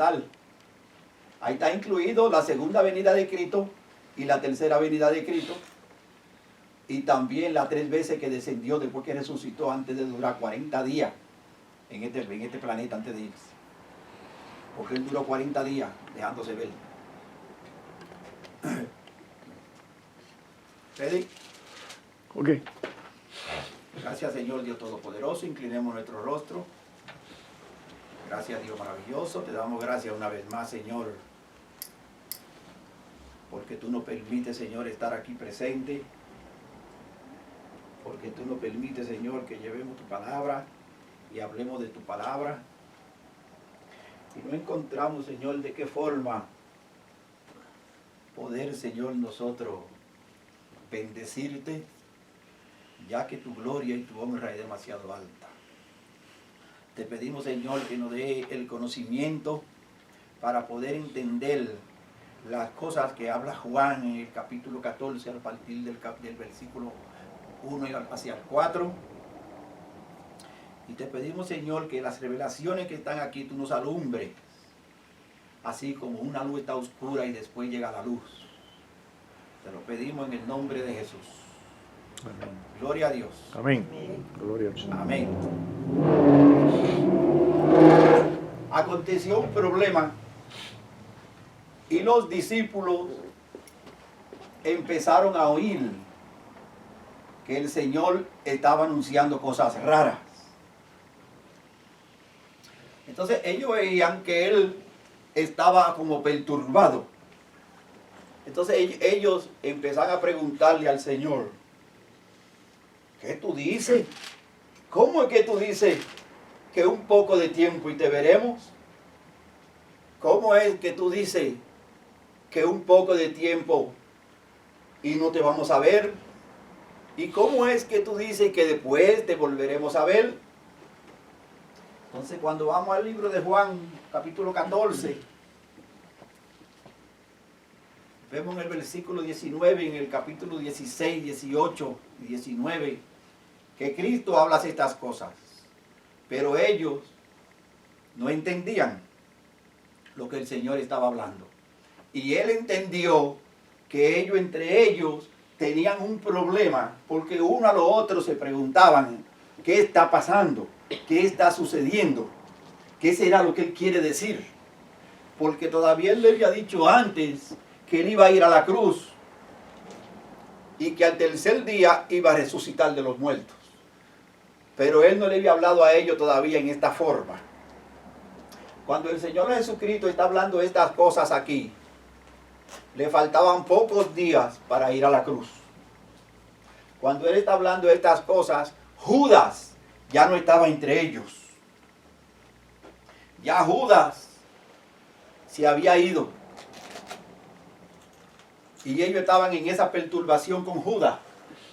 arrebatar. Ahí está incluido la segunda venida de Cristo y la tercera venida de Cristo. Y también las 3 veces que descendió después que resucitó antes de durar 40 días en este planeta antes de irse. Porque él duró 40 días dejándose ver. ¿Ready? Ok. Gracias, Señor Dios Todopoderoso. Inclinemos nuestro rostro. Gracias, Dios maravilloso. Te damos gracias una vez más, Señor, porque tú nos permites, Señor, estar aquí presente. Porque tú nos permites, Señor, que llevemos tu palabra y hablemos de tu palabra. Y no encontramos, Señor, de qué forma poder, Señor, nosotros bendecirte, ya que tu gloria y tu honra es demasiado alta. Te pedimos, Señor, que nos dé el conocimiento para poder entender las cosas que habla Juan en el capítulo 14 a partir del versículo 1 hacia el 4. Y te pedimos, Señor, que las revelaciones que están aquí tú nos alumbres, así como una luz está oscura y después llega la luz. Te lo pedimos en el nombre de Jesús. Amén. Gloria a Dios. Amén. Gloria al Señor. Amén. Aconteció un problema y los discípulos empezaron a oír que el Señor estaba anunciando cosas raras. Entonces ellos veían que él estaba como perturbado. Entonces ellos empezaron a preguntarle al Señor: ¿qué tú dices? ¿Cómo es que tú dices que un poco de tiempo y te veremos? ¿Cómo es que tú dices que un poco de tiempo y no te vamos a ver? ¿Y cómo es que tú dices que después te volveremos a ver? Entonces, cuando vamos al libro de Juan, capítulo 14, vemos en el versículo 19, en el capítulo 16, 18 y 19, que Cristo habla de estas cosas. Pero ellos no entendían lo que el Señor estaba hablando. Y Él entendió que ellos entre ellos tenían un problema, porque uno a lo otro se preguntaban: ¿qué está pasando? ¿Qué está sucediendo? ¿Qué será lo que Él quiere decir? Porque todavía Él le había dicho antes que Él iba a ir a la cruz y que al tercer día iba a resucitar de los muertos. Pero Él no le había hablado a ellos todavía en esta forma. Cuando el Señor Jesucristo está hablando estas cosas aquí, le faltaban pocos días para ir a la cruz. Cuando Él está hablando de estas cosas, Judas ya no estaba entre ellos. Ya Judas se había ido. Y ellos estaban en esa perturbación con Judas,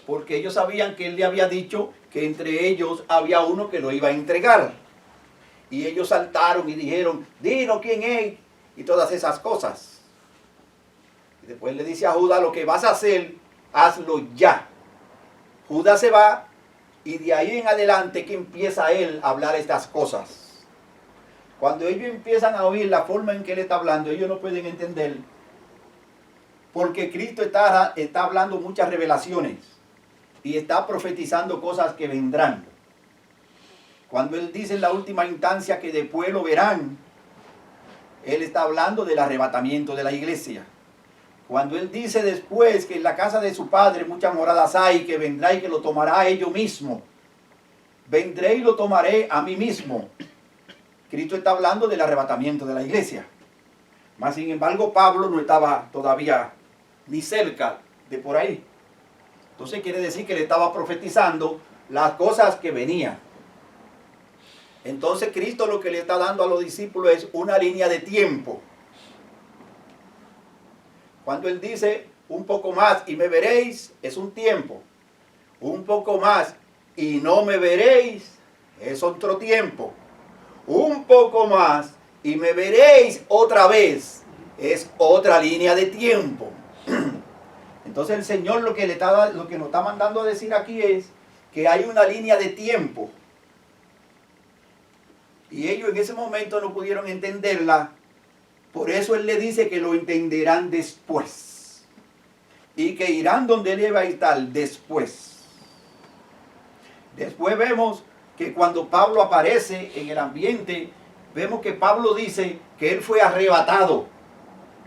porque ellos sabían que Él le había dicho que entre ellos había uno que lo iba a entregar. Y ellos saltaron y dijeron: dinos quién es, y todas esas cosas. Y después le dice a Judas: lo que vas a hacer, hazlo ya. Judas se va, y de ahí en adelante que empieza él a hablar estas cosas. Cuando ellos empiezan a oír la forma en que él está hablando, ellos no pueden entender, porque Cristo está hablando muchas revelaciones y está profetizando cosas que vendrán. Cuando Él dice en la última instancia que después lo verán, Él está hablando del arrebatamiento de la iglesia. Cuando Él dice después que en la casa de su Padre muchas moradas hay, que vendrá y que lo tomará a ellos mismos. Vendré y lo tomaré a mí mismo. Cristo está hablando del arrebatamiento de la iglesia. Mas sin embargo Pablo no estaba todavía ni cerca de por ahí. Entonces quiere decir que le estaba profetizando las cosas que venían. Entonces Cristo lo que le está dando a los discípulos es una línea de tiempo. Cuando Él dice un poco más y me veréis, es un tiempo. Un poco más y no me veréis, es otro tiempo. Un poco más y me veréis otra vez, es otra línea de tiempo. Entonces el Señor lo que nos está mandando a decir aquí es que hay una línea de tiempo. Y ellos en ese momento no pudieron entenderla Por eso él le dice que lo entenderán después. Y que irán donde él iba a estar después. Después vemos que cuando Pablo aparece en el ambiente, vemos que Pablo dice que él fue arrebatado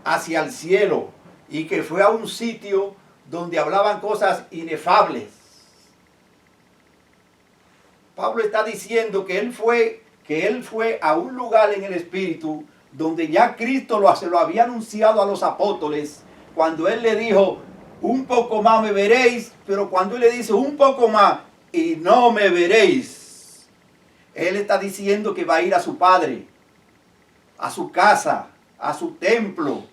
hacia el cielo y que fue a un sitio donde hablaban cosas inefables. Pablo está diciendo que él fue a un lugar en el Espíritu donde ya Cristo se lo había anunciado a los apóstoles cuando él le dijo, un poco más me veréis, pero cuando él le dice un poco más y no me veréis, él está diciendo que va a ir a su Padre, a su casa, a su templo.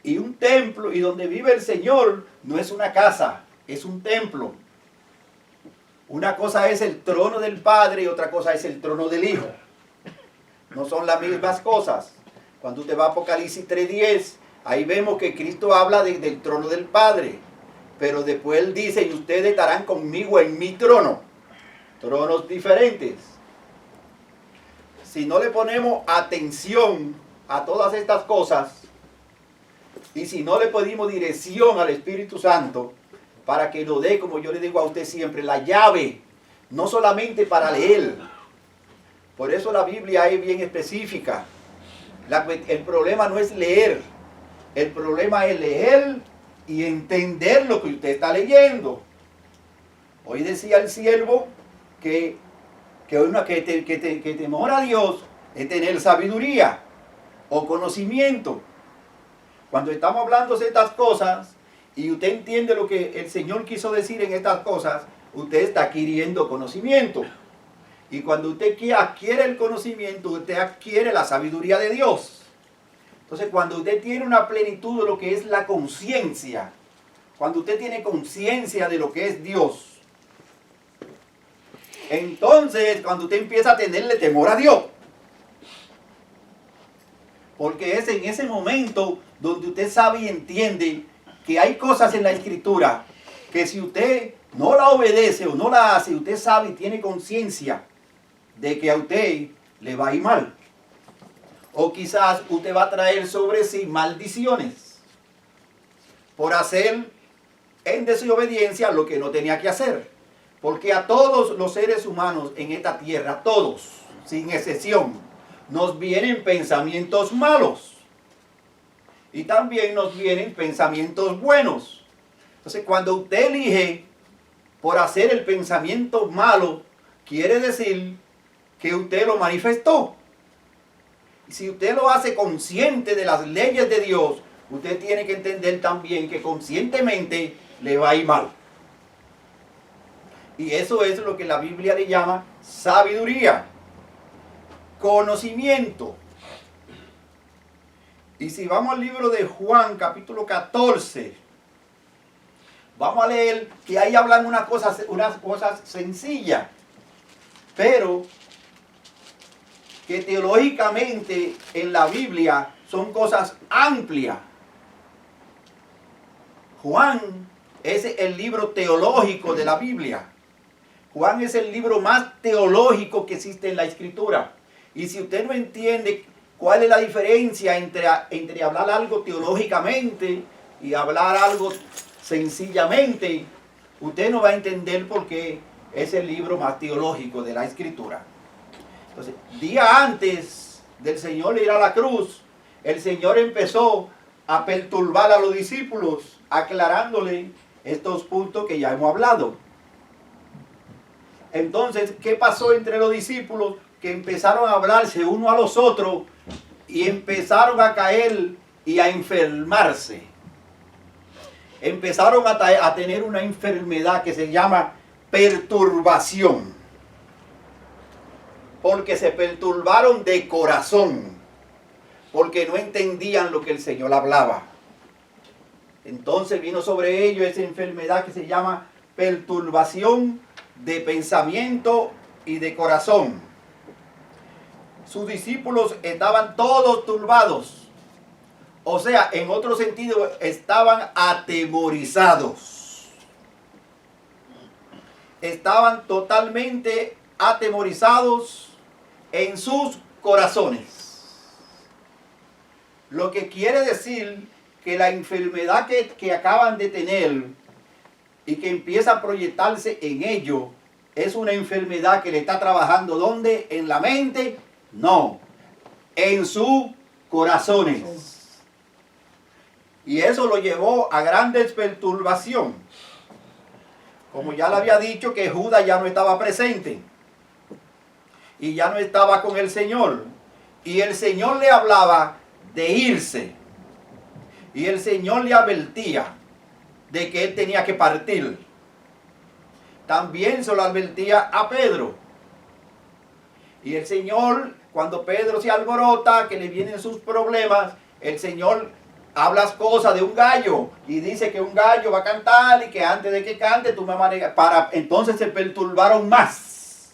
Y un templo, y donde vive el Señor, no es una casa, es un templo. Una cosa es el trono del Padre y otra cosa es el trono del Hijo. No son las mismas cosas. Cuando usted va a Apocalipsis 3:10, ahí vemos que Cristo habla del trono del Padre. Pero después él dice, y ustedes estarán conmigo en mi trono. Tronos diferentes. Si no le ponemos atención a todas estas cosas, y si no le pedimos dirección al Espíritu Santo, para que nos dé, como yo le digo a usted siempre, la llave, no solamente para leer. Por eso la Biblia es bien específica. El problema no es leer, el problema es leer y entender lo que usted está leyendo. Hoy decía el siervo que temor a Dios es tener sabiduría o conocimiento. Cuando estamos hablando de estas cosas y usted entiende lo que el Señor quiso decir en estas cosas, usted está adquiriendo conocimiento. Y cuando usted adquiere el conocimiento, usted adquiere la sabiduría de Dios. Entonces, cuando usted tiene una plenitud de lo que es la conciencia, cuando usted tiene conciencia de lo que es Dios, entonces cuando usted empieza a tenerle temor a Dios, porque es en ese momento donde usted sabe y entiende que hay cosas en la Escritura que si usted no la obedece o no la hace, usted sabe y tiene conciencia de que a usted le va a ir mal. O quizás usted va a traer sobre sí maldiciones por hacer en desobediencia lo que no tenía que hacer. Porque a todos los seres humanos en esta tierra, todos, sin excepción, nos vienen pensamientos malos. Y también nos vienen pensamientos buenos. Entonces, cuando usted elige por hacer el pensamiento malo, quiere decir que usted lo manifestó. Si usted lo hace consciente de las leyes de Dios, usted tiene que entender también que conscientemente le va a ir mal. Y eso es lo que la Biblia le llama sabiduría, conocimiento. Y si vamos al libro de Juan, capítulo 14, vamos a leer que ahí hablan unas cosas sencillas, pero que teológicamente en la Biblia son cosas amplias. Juan es el libro teológico de la Biblia. Juan es el libro más teológico que existe en la Escritura. Y si usted no entiende cuál es la diferencia entre hablar algo teológicamente y hablar algo sencillamente, usted no va a entender por qué es el libro más teológico de la Escritura. Entonces, día antes del Señor ir a la cruz, el Señor empezó a perturbar a los discípulos, aclarándole estos puntos que ya hemos hablado. Entonces, ¿qué pasó entre los discípulos? Que empezaron a hablarse uno a los otros y empezaron a caer y a enfermarse. Empezaron a tener una enfermedad que se llama perturbación. Porque se perturbaron de corazón, porque no entendían lo que el Señor hablaba. Entonces vino sobre ellos esa enfermedad que se llama perturbación de pensamiento y de corazón. Sus discípulos estaban todos turbados. O sea, en otro sentido, estaban atemorizados. Estaban totalmente atemorizados en sus corazones. Lo que quiere decir que la enfermedad que acaban de tener y que empieza a proyectarse en ellos es una enfermedad que le está trabajando. ¿Dónde? ¿En la mente? No, en sus corazones. Y eso lo llevó a grandes perturbación. Como ya le había dicho, que Judas ya no estaba presente y ya no estaba con el Señor. Y el Señor le hablaba de irse. Y el Señor le advertía de que él tenía que partir. También se lo advertía a Pedro. Y el Señor, cuando Pedro se alborota, que le vienen sus problemas, el Señor habla cosas de un gallo y dice que un gallo va a cantar y que antes de que cante tú me vas a negar. Entonces se perturbaron más.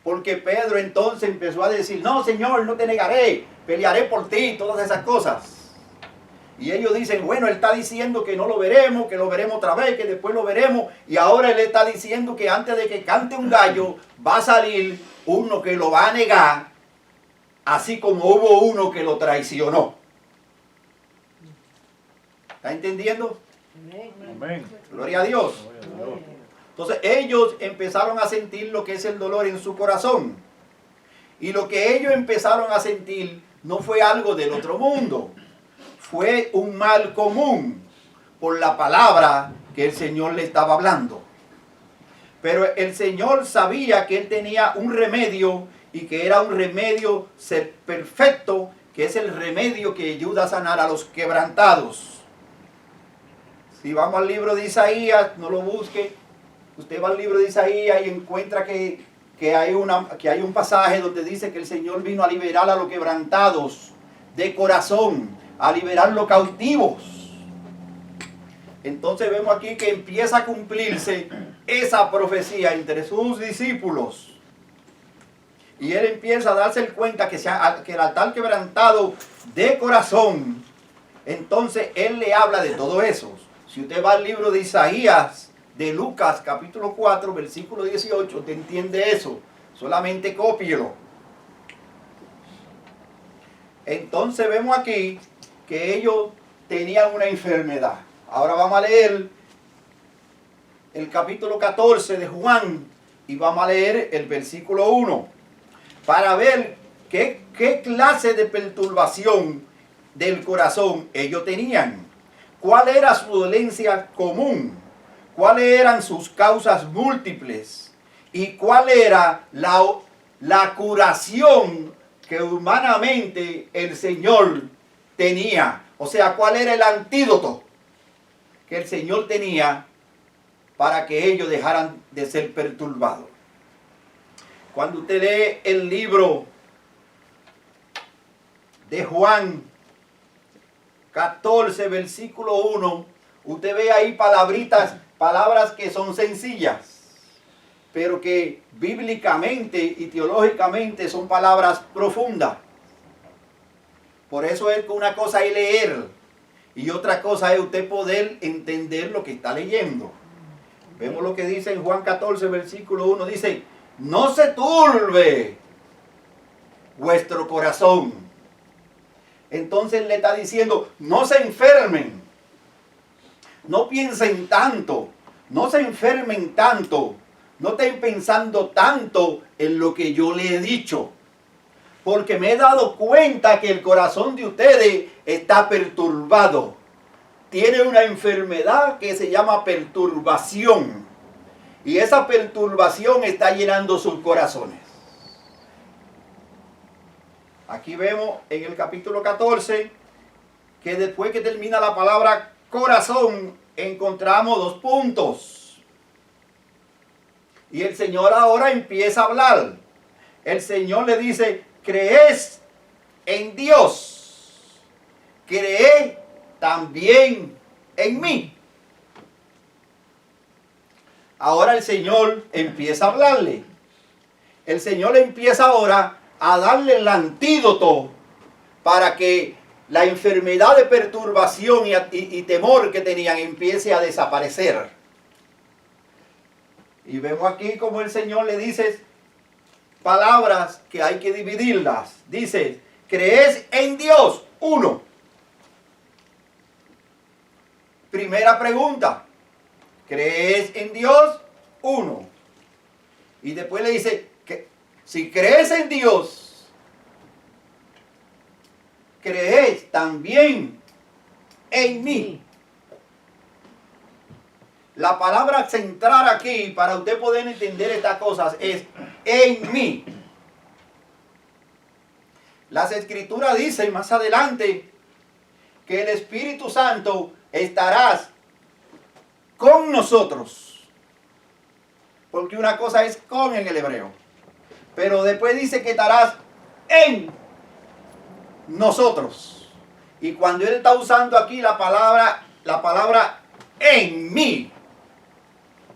Porque Pedro entonces empezó a decir, no, Señor, no te negaré, pelearé por ti, todas esas cosas. Y ellos dicen, bueno, él está diciendo que no lo veremos, que lo veremos otra vez, que después lo veremos. Y ahora él está diciendo que antes de que cante un gallo, va a salir uno que lo va a negar, así como hubo uno que lo traicionó. ¿Está entendiendo? Amén. Gloria a Dios. Entonces ellos empezaron a sentir lo que es el dolor en su corazón. Y lo que ellos empezaron a sentir no fue algo del otro mundo. Fue un mal común por la palabra que el Señor le estaba hablando. Pero el Señor sabía que él tenía un remedio y que era un remedio perfecto, que es el remedio que ayuda a sanar a los quebrantados. Si vamos al libro de Isaías, no lo busque. Usted va al libro de Isaías y encuentra que hay un pasaje donde dice que el Señor vino a liberar a los quebrantados de corazón, a liberar los cautivos. Entonces vemos aquí que empieza a cumplirse esa profecía entre sus discípulos. Y él empieza a darse cuenta que el altar quebrantado de corazón, entonces él le habla de todo eso. Si usted va al libro de Isaías, de Lucas, capítulo 4, versículo 18, usted entiende eso. Solamente cópielo. Entonces vemos aquí que ellos tenían una enfermedad. Ahora vamos a leer el capítulo 14 de Juan y vamos a leer el versículo 1 para ver qué clase de perturbación del corazón ellos tenían. ¿Cuál era su dolencia común? ¿Cuáles eran sus causas múltiples? ¿Y cuál era la curación que humanamente el Señor tenía? O sea, ¿cuál era el antídoto que el Señor tenía para que ellos dejaran de ser perturbados? Cuando usted lee el libro de Juan 14, versículo 1, usted ve ahí palabras que son sencillas, pero que bíblicamente y teológicamente son palabras profundas. Por eso es que una cosa es leer y otra cosa es usted poder entender lo que está leyendo. Vemos lo que dice en Juan 14, versículo 1, dice, no se turbe vuestro corazón. Entonces le está diciendo, no se enfermen, no piensen tanto, no se enfermen tanto, no estén pensando tanto en lo que yo le he dicho, porque me he dado cuenta que el corazón de ustedes está perturbado. Tiene una enfermedad que se llama perturbación, y esa perturbación está llenando sus corazones. Aquí vemos en el capítulo 14 que después que termina la palabra corazón encontramos dos puntos. Y el Señor ahora empieza a hablar. El Señor le dice, ¿crees en Dios? Cree también en mí. Ahora el Señor empieza a hablarle. El Señor empieza ahora a darle el antídoto para que la enfermedad de perturbación y temor que tenían empiece a desaparecer. Y vemos aquí como el Señor le dice palabras que hay que dividirlas. Dice, ¿crees en Dios? uno. Primera pregunta. ¿Crees en Dios? Uno. Y después le dice que si crees en Dios, crees también en mí. La palabra central aquí, para usted poder entender estas cosas, es en mí. Las Escrituras dicen más adelante que el Espíritu Santo estará con nosotros. Porque una cosa es con en el hebreo. Pero después dice que estarás en nosotros. Y cuando él está usando aquí la palabra en mí,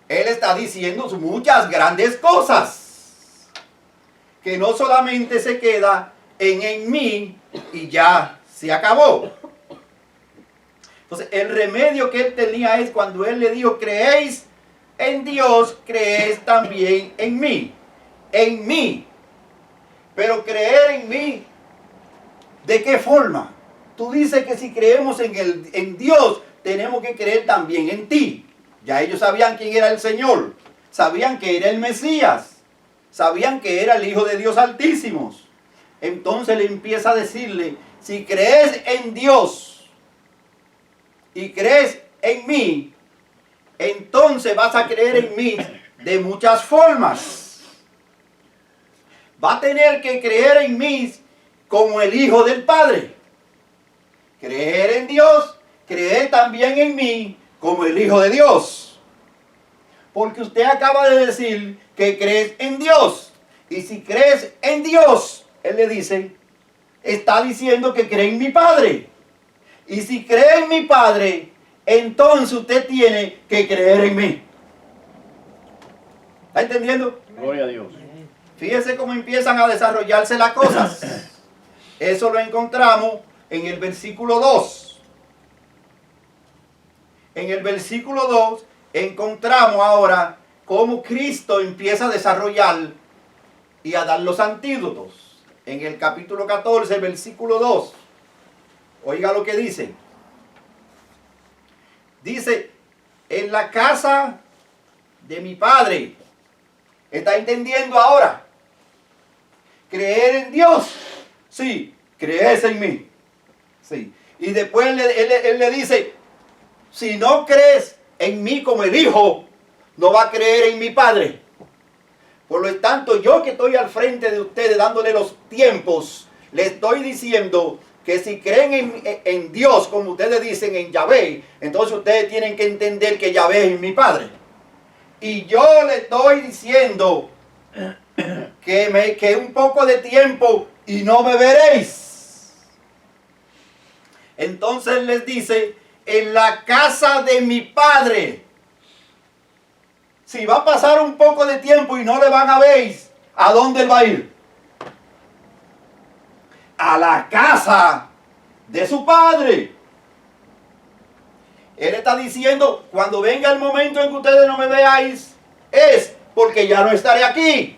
él está diciendo muchas grandes cosas. Que no solamente se queda en mí y ya se acabó. Entonces, el remedio que él tenía es cuando él le dijo, creéis en Dios, creéis también en mí. En mí. Pero creer en mí, ¿de qué forma? Tú dices que si creemos en Dios, tenemos que creer también en ti. Ya ellos sabían quién era el Señor. Sabían que era el Mesías. Sabían que era el Hijo de Dios Altísimo. Entonces le empieza a decirle, si crees en Dios y crees en mí, entonces vas a creer en mí de muchas formas. Va a tener que creer en mí como el Hijo del Padre. Creer en Dios, creer también en mí como el Hijo de Dios. Porque usted acaba de decir que crees en Dios. Y si crees en Dios, él le dice, está diciendo que cree en mi Padre. Y si cree en mi Padre, entonces usted tiene que creer en mí. ¿Está entendiendo? Gloria a Dios. Fíjese cómo empiezan a desarrollarse las cosas. Eso lo encontramos en el versículo 2. En el versículo 2 encontramos ahora cómo Cristo empieza a desarrollar y a dar los antídotos. En el capítulo 14, versículo 2. Oiga lo que dice. Dice, en la casa de mi Padre. ¿Está entendiendo ahora? Creer en Dios. Sí, crees en mí. Sí. Y después él le dice, si no crees en mí como el Hijo, no va a creer en mi Padre. Por lo tanto, yo que estoy al frente de ustedes dándole los tiempos, le estoy diciendo que si creen en Dios, como ustedes dicen, en Yahvé, entonces ustedes tienen que entender que Yahvé es mi Padre. Y yo le estoy diciendo que un poco de tiempo y no me veréis. Entonces les dice, en la casa de mi Padre. Si va a pasar un poco de tiempo y no le van a ver, ¿a dónde él va a ir? A la casa de su Padre. Él está diciendo, cuando venga el momento en que ustedes no me veáis, es porque ya no estaré aquí.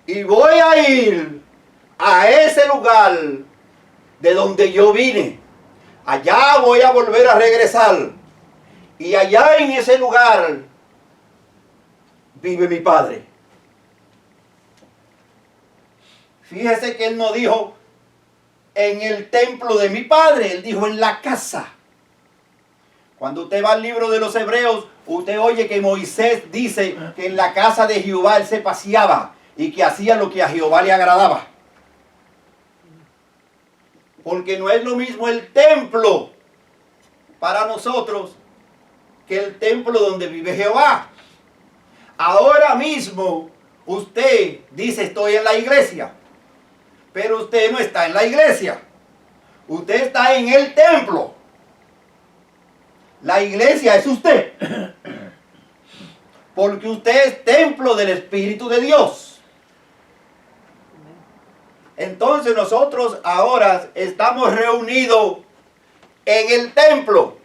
Y voy a ir a ese lugar de donde yo vine. Allá voy a volver a regresar. Y allá en ese lugar vive mi Padre. Fíjese que él no dijo en el templo de mi Padre, él dijo en la casa. Cuando usted va al libro de los Hebreos, usted oye que Moisés dice que en la casa de Jehová él se paseaba y que hacía lo que a Jehová le agradaba. Porque no es lo mismo el templo para nosotros que el templo donde vive Jehová. Ahora mismo usted dice estoy en la iglesia, pero usted no está en la iglesia. Usted está en el templo. La iglesia es usted. Porque usted es templo del Espíritu de Dios. Entonces nosotros ahora estamos reunidos en el templo.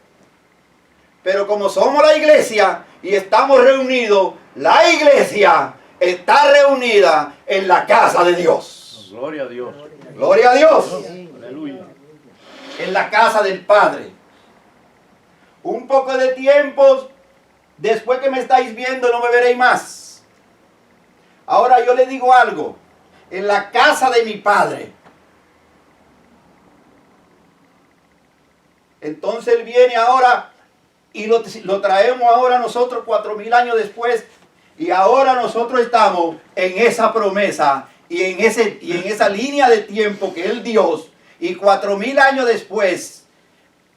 Pero como somos la iglesia y estamos reunidos, la iglesia está reunida en la casa de Dios. Gloria a Dios. Gloria a Dios. Aleluya. en la casa del Padre. Un poco de tiempo después que me estáis viendo no me veréis más. Ahora yo le digo algo, en la casa de mi Padre. Entonces Él viene ahora y lo traemos ahora nosotros 4000 años después, y ahora nosotros estamos en esa promesa y en esa línea de tiempo que Él dio, y 4000 años después,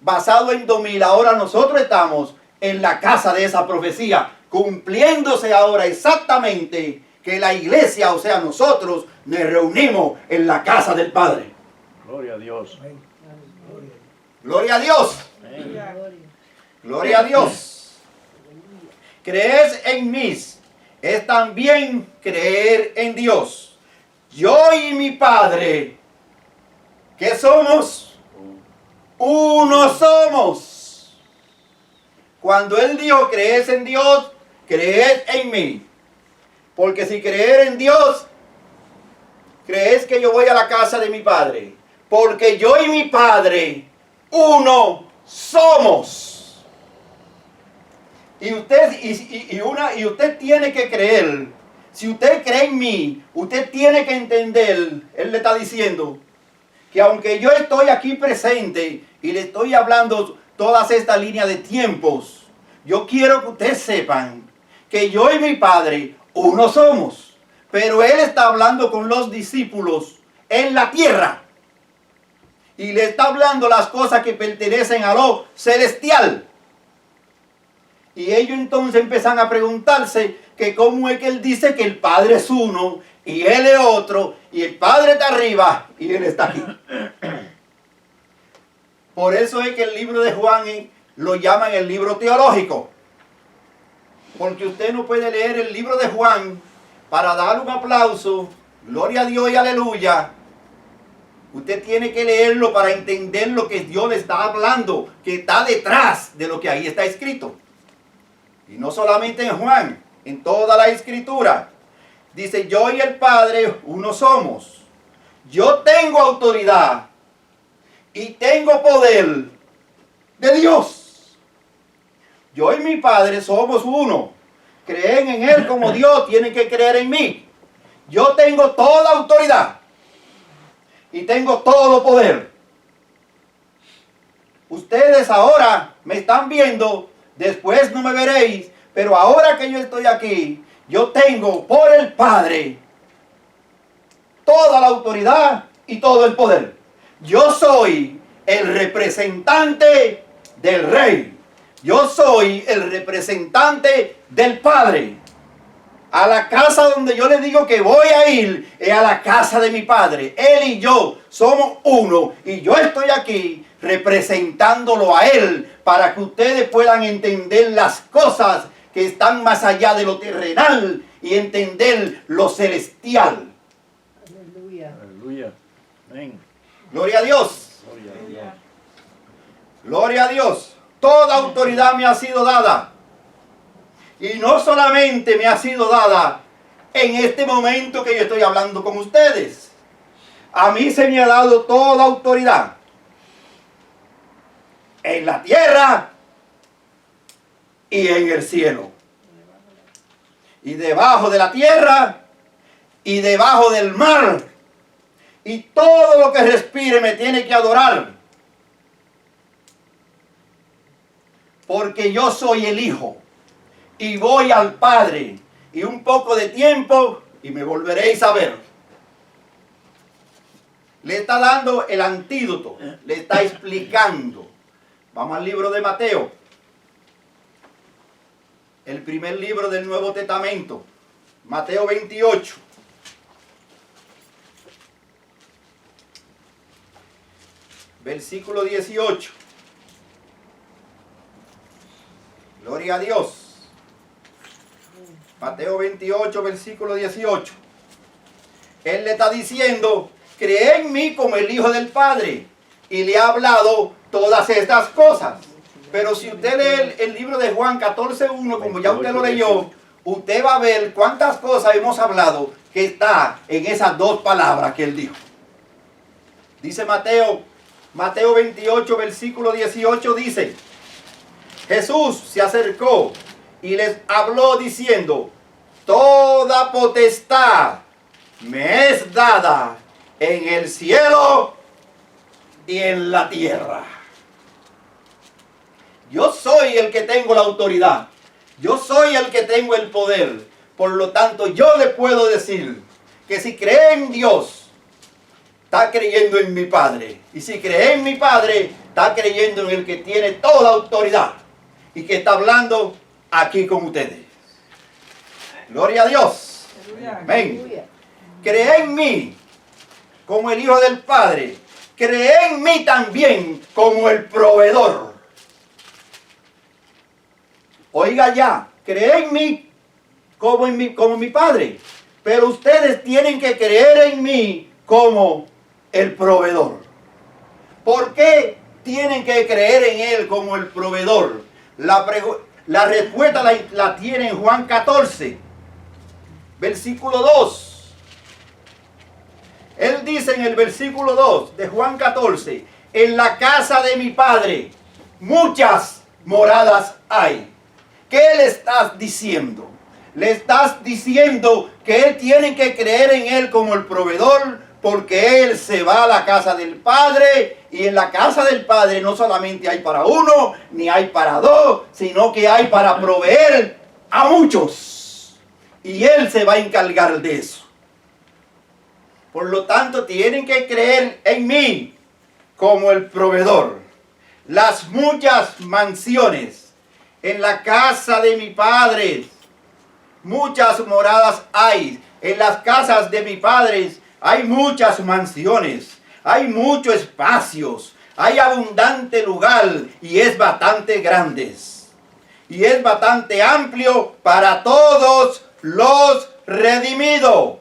basado en 2000, ahora nosotros estamos en la casa de esa profecía, cumpliéndose ahora exactamente que la iglesia, o sea, nosotros nos reunimos en la casa del Padre. Gloria a Dios. Gloria a Dios. Gloria a Dios. Creer en mí es también creer en Dios. Yo y mi Padre, ¿qué somos? Uno somos. Cuando Él dijo, creed en Dios, creed en mí. Porque si creer en Dios, crees que yo voy a la casa de mi Padre. Porque yo y mi Padre, uno somos. Y usted tiene que creer. Si usted cree en mí, usted tiene que entender. Él le está diciendo que aunque yo estoy aquí presente y le estoy hablando todas estas líneas de tiempos, yo quiero que ustedes sepan que yo y mi Padre uno somos. Pero Él está hablando con los discípulos en la tierra. Y le está hablando las cosas que pertenecen a lo celestial. Y ellos entonces empiezan a preguntarse que cómo es que Él dice que el Padre es uno y Él es otro, y el Padre está arriba y Él está aquí. Por eso es que el libro de Juan lo llaman el libro teológico. Porque usted no puede leer el libro de Juan para dar un aplauso, gloria a Dios y aleluya. Usted tiene que leerlo para entender lo que Dios le está hablando, que está detrás de lo que ahí está escrito. Y no solamente en Juan, en toda la escritura. Dice, yo y el Padre uno somos. Yo tengo autoridad y tengo poder de Dios. Yo y mi Padre somos uno. Creen en Él como Dios, tienen que creer en mí. Yo tengo toda autoridad y tengo todo poder. Ustedes ahora me están viendo, después no me veréis, pero ahora que yo estoy aquí, yo tengo por el Padre toda la autoridad y todo el poder. Yo soy el representante del Rey. Yo soy el representante del Padre. A la casa donde yo le digo que voy a ir es a la casa de mi Padre. Él y yo somos uno. Y yo estoy aquí representándolo a Él para que ustedes puedan entender las cosas que están más allá de lo terrenal y entender lo celestial. Aleluya. Aleluya. Amén. Gloria a Dios. Gloria a Dios. Gloria a Dios. Toda autoridad me ha sido dada. Y no solamente me ha sido dada en este momento que yo estoy hablando con ustedes. A mí se me ha dado toda autoridad. En la tierra y en el cielo. Y debajo de la tierra y debajo del mar. Y todo lo que respire me tiene que adorar. Porque yo soy el Hijo. Y voy al Padre. Y un poco de tiempo y me volveréis a ver. Le está dando el antídoto. Le está explicando. Vamos al libro de Mateo. El primer libro del Nuevo Testamento. Mateo 28. Versículo 18. Gloria a Dios. Mateo 28, versículo 18. Él le está diciendo, cree en mí como el Hijo del Padre. Y le ha hablado todas estas cosas. Pero si usted lee el libro de Juan 14:1, como ya usted lo leyó, usted va a ver cuántas cosas hemos hablado que está en esas dos palabras que él dijo. Dice Mateo Mateo 28, versículo 18 dice: Jesús se acercó y les habló diciendo: toda potestad me es dada en el cielo y en la tierra. Yo soy el que tengo la autoridad. Yo soy el que tengo el poder. Por lo tanto, yo le puedo decir que si cree en Dios, está creyendo en mi Padre. Y si cree en mi Padre, está creyendo en el que tiene toda autoridad y que está hablando aquí con ustedes. Gloria a Dios. Amén. Cree en mí como el Hijo del Padre. Cree en mí también como el proveedor. Oiga ya, cree en mí como mi Padre. Pero ustedes tienen que creer en mí como el proveedor. ¿Por qué tienen que creer en Él como el proveedor? La respuesta la tiene en Juan 14, versículo 2. Él dice en el versículo 2 de Juan 14: en la casa de mi Padre muchas moradas hay. ¿Qué le estás diciendo? Le estás diciendo que Él tiene que creer en Él como el proveedor, porque Él se va a la casa del Padre, y en la casa del Padre no solamente hay para uno, ni hay para dos, sino que hay para proveer a muchos. Y Él se va a encargar de eso. Por lo tanto, tienen que creer en mí como el proveedor. Las muchas mansiones en la casa de mi Padre, muchas moradas hay. En las casas de mi Padre hay muchas mansiones, hay muchos espacios, hay abundante lugar y es bastante grande. Y es bastante amplio para todos los redimidos.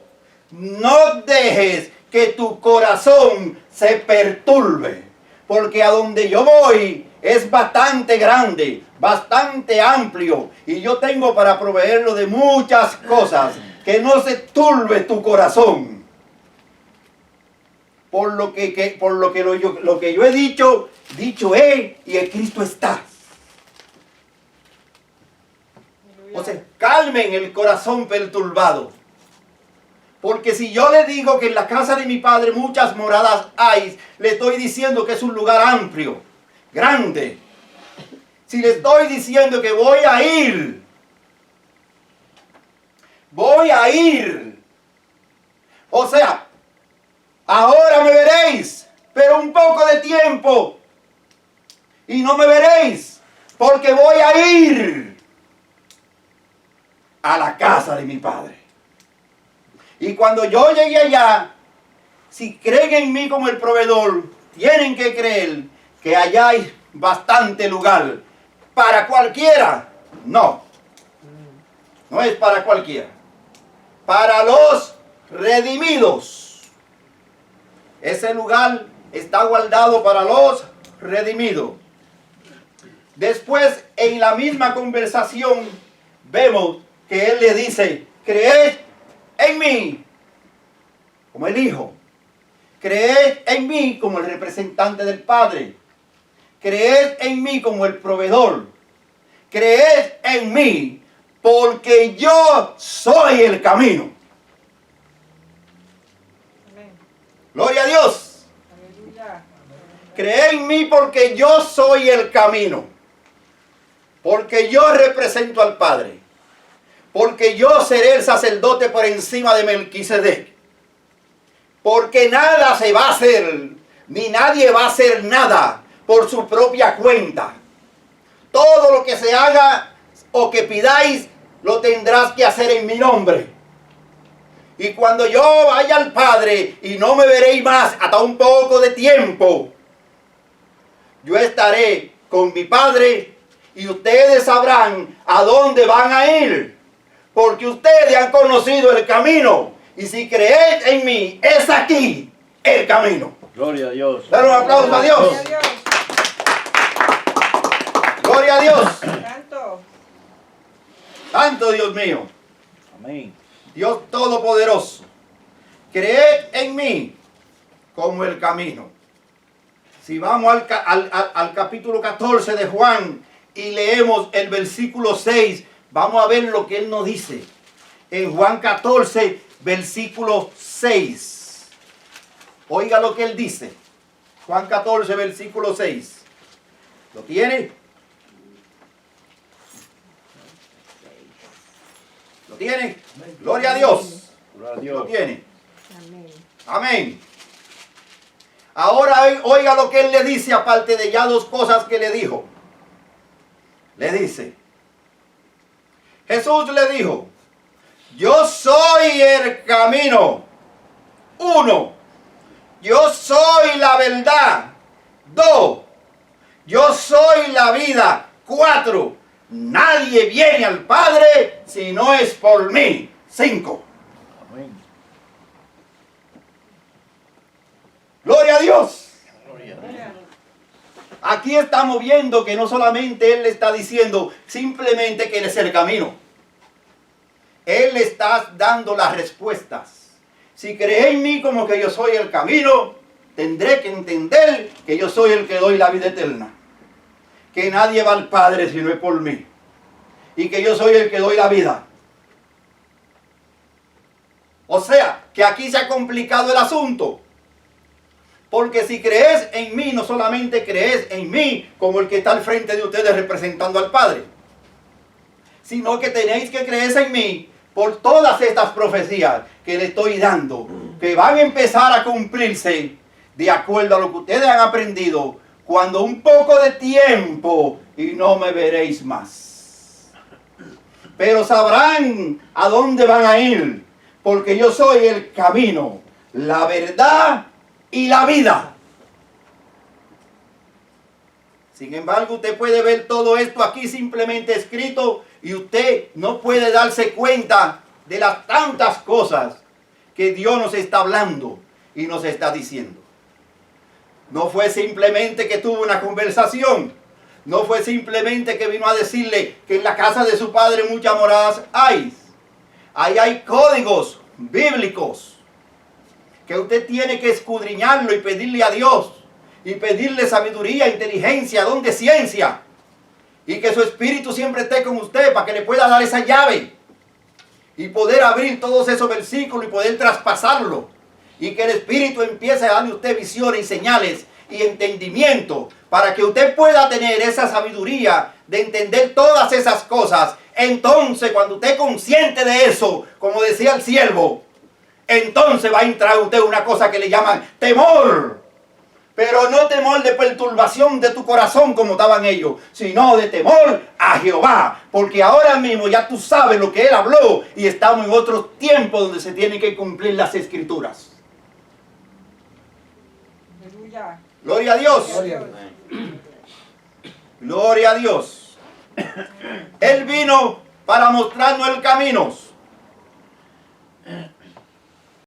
No dejes que tu corazón se perturbe, porque a donde yo voy es bastante grande, bastante amplio, y yo tengo para proveerlo de muchas cosas. Que no se turbe tu corazón por lo que yo he dicho es y en Cristo está. O sea, calmen el corazón perturbado. Porque si yo le digo que en la casa de mi Padre muchas moradas hay, le estoy diciendo que es un lugar amplio, grande. Si le estoy diciendo que voy a ir, o sea, ahora me veréis, pero un poco de tiempo, y no me veréis, porque voy a ir a la casa de mi Padre. Y cuando yo llegue allá, si creen en mí como el proveedor, tienen que creer que allá hay bastante lugar. ¿Para cualquiera? No. No es para cualquiera. Para los redimidos. Ese lugar está guardado para los redimidos. Después, en la misma conversación, vemos que Él le dice: creed en mí como el Hijo. Creed en mí como el representante del Padre. Creed en mí como el proveedor. Creed en mí porque yo soy el camino. Amén. Gloria a Dios. Aleluya. Creed en mí porque yo soy el camino. Porque yo represento al Padre. Porque yo seré el sacerdote por encima de Melquisedec. Porque nada se va a hacer, ni nadie va a hacer nada por su propia cuenta. Todo lo que se haga o que pidáis, lo tendrás que hacer en mi nombre. Y cuando yo vaya al Padre y no me veréis más hasta un poco de tiempo, yo estaré con mi Padre y ustedes sabrán a dónde van a ir. Porque ustedes han conocido el camino. Y si creéis en mí, es aquí el camino. Gloria a Dios. Dar un aplauso a Dios. Gloria a Dios. Santo. Santo Dios mío. Amén. Dios Todopoderoso. Creed en mí como el camino. Si vamos al capítulo 14 de Juan y leemos el versículo 6, vamos a ver lo que él nos dice. En Juan 14, versículo 6. Oiga lo que él dice. Juan 14, versículo 6. ¿Lo tiene? ¿Lo tiene? Gloria a Dios. Gloria a ¿Lo Dios. tiene? Amén. Amén. Ahora oiga lo que él le dice, aparte de ya dos cosas que le dijo. Le dice, Jesús le dijo, yo soy el camino. 1. Yo soy la verdad. 2. Yo soy la vida. 4. Nadie viene al Padre si no es por mí. 5. Amén. Gloria a Dios. Gloria a Dios. Aquí estamos viendo que no solamente Él le está diciendo simplemente que Él es el camino. Él le está dando las respuestas. Si creéis en mí como que yo soy el camino, tendré que entender que yo soy el que doy la vida eterna. Que nadie va al Padre si no es por mí. Y que yo soy el que doy la vida. O sea, que aquí se ha complicado el asunto. Porque si crees en mí, no solamente crees en mí como el que está al frente de ustedes representando al Padre, sino que tenéis que creer en mí por todas estas profecías que le estoy dando, que van a empezar a cumplirse de acuerdo a lo que ustedes han aprendido, cuando un poco de tiempo y no me veréis más. Pero sabrán a dónde van a ir, porque yo soy el camino, la verdad y la vida. Sin embargo, usted puede ver todo esto aquí simplemente escrito y usted no puede darse cuenta de las tantas cosas que Dios nos está hablando y nos está diciendo. No fue simplemente que tuvo una conversación. No fue simplemente que vino a decirle que en la casa de su padre muchas moradas hay. Ahí hay códigos bíblicos que usted tiene que escudriñarlo y pedirle a Dios, y pedirle sabiduría, inteligencia, don de ciencia, y que su espíritu siempre esté con usted para que le pueda dar esa llave, y poder abrir todos esos versículos y poder traspasarlo, y que el espíritu empiece a darle a usted visiones y señales y entendimiento, para que usted pueda tener esa sabiduría de entender todas esas cosas. Entonces, cuando usted es consciente de eso, como decía el siervo, entonces va a entrar usted una cosa que le llaman temor. Pero no temor de perturbación de tu corazón como estaban ellos, sino de temor a Jehová. Porque ahora mismo ya tú sabes lo que Él habló y estamos en otro tiempo donde se tienen que cumplir las escrituras. Aleluya. Gloria a Dios. Gloria a Dios. Gloria a Dios. Él vino para mostrarnos el camino.